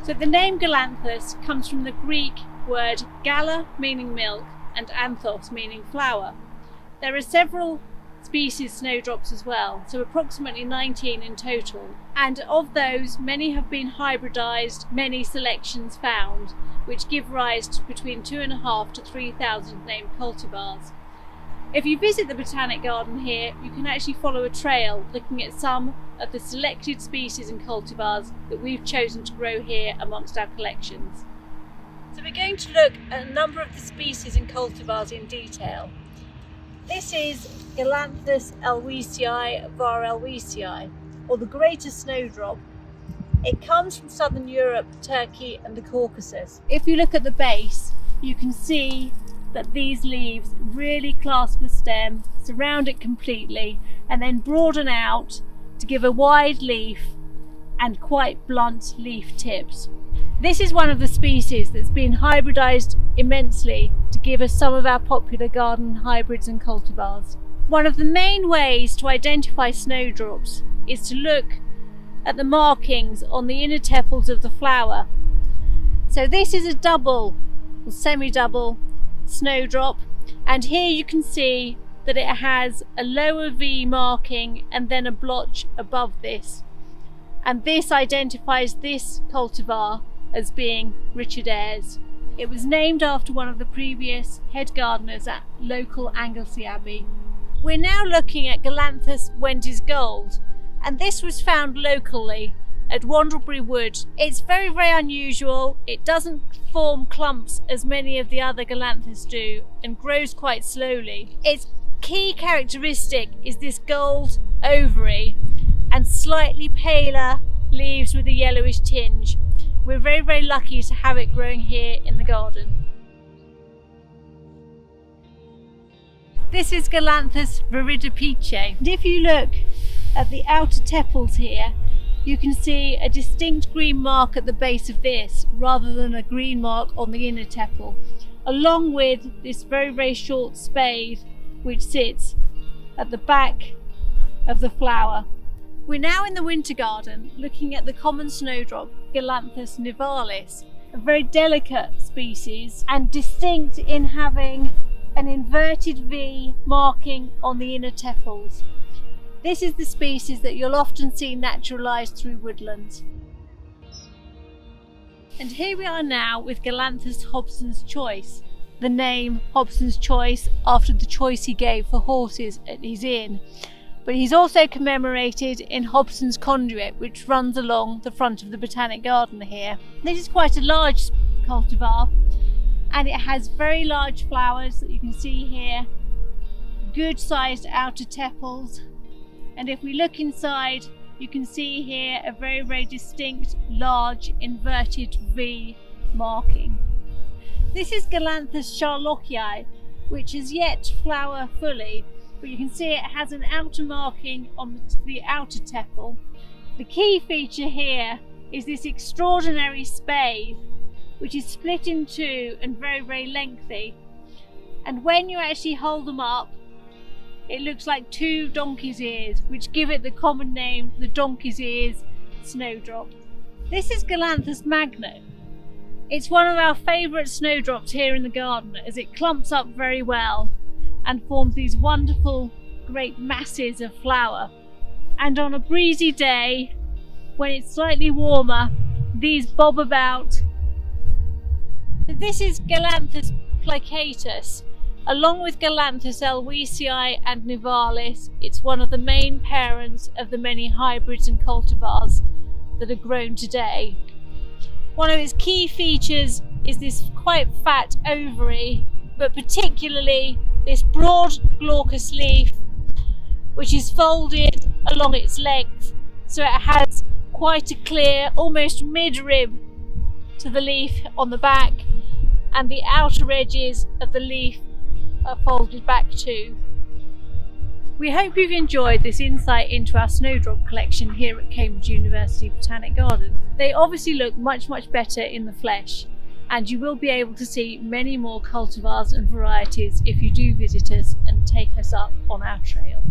So the name Galanthus comes from the Greek word gala, meaning milk, and anthos, meaning flower. There are several species snowdrops as well, so approximately 19 in total, and of those many have been hybridized, many selections found, which give rise to between 2,500 to 3,000 named cultivars. If you visit the Botanic Garden here, you can actually follow a trail looking at some of the selected species and cultivars that we've chosen to grow here amongst our collections. So we're going to look at a number of the species and cultivars in detail. This is Galanthus var., or the greater snowdrop. It comes from southern Europe, Turkey and the Caucasus. If you look at the base, you can see that these leaves really clasp the stem, surround it completely, and then broaden out to give a wide leaf and quite blunt leaf tips. This is one of the species that's been hybridized immensely to give us some of our popular garden hybrids and cultivars. One of the main ways to identify snowdrops is to look at the markings on the inner tepals of the flower. So this is a double or semi-double snowdrop, and here you can see that it has a lower V marking and then a blotch above this, and this identifies this cultivar as being Richard Ayres. It was named after one of the previous head gardeners at local Anglesey Abbey. We're now looking at Galanthus Wendys Gold, and this was found locally at Wandlebury Wood. It's very, very unusual. It doesn't form clumps as many of the other Galanthus do and grows quite slowly. Its key characteristic is this gold ovary and slightly paler leaves with a yellowish tinge. We're very, very lucky to have it growing here in the garden. This is Galanthus Viridipiche, and if you look at the outer tepals here, you can see a distinct green mark at the base of this rather than a green mark on the inner tepal, along with this very, very short spathe which sits at the back of the flower. We're now in the winter garden looking at the common snowdrop Galanthus nivalis, a very delicate species and distinct in having an inverted V marking on the inner tepals. This is the species that you'll often see naturalised through woodlands. And here we are now with Galanthus Hobson's Choice, the name Hobson's Choice after the choice he gave for horses at his inn. But he's also commemorated in Hobson's Conduit, which runs along the front of the Botanic Garden here. This is quite a large cultivar, and it has very large flowers that you can see here, good sized outer tepals. And if we look inside, you can see here a very, very distinct, large, inverted V marking. This is Galans Sherlockia, which is yet to flower fully, but you can see it has an outer marking on the outer tepal. The key feature here is this extraordinary spathe, which is split in two and very, very lengthy. And when you actually hold them up, it looks like two donkey's ears, which give it the common name, the donkey's ears snowdrop. This is Galanthus Magnet. It's one of our favourite snowdrops here in the garden as it clumps up very well and forms these wonderful great masses of flower. And on a breezy day, when it's slightly warmer, these bob about. This is Galanthus Placatus. Along with Galanthus elwesii and nivalis, it's one of the main parents of the many hybrids and cultivars that are grown today. One of its key features is this quite fat ovary, but particularly this broad glaucous leaf, which is folded along its length, so it has quite a clear, almost mid-rib to the leaf on the back, and the outer edges of the leaf are folded back too. We hope you've enjoyed this insight into our snowdrop collection here at Cambridge University Botanic Garden. They obviously look much, much better in the flesh, and you will be able to see many more cultivars and varieties if you do visit us and take us up on our trail.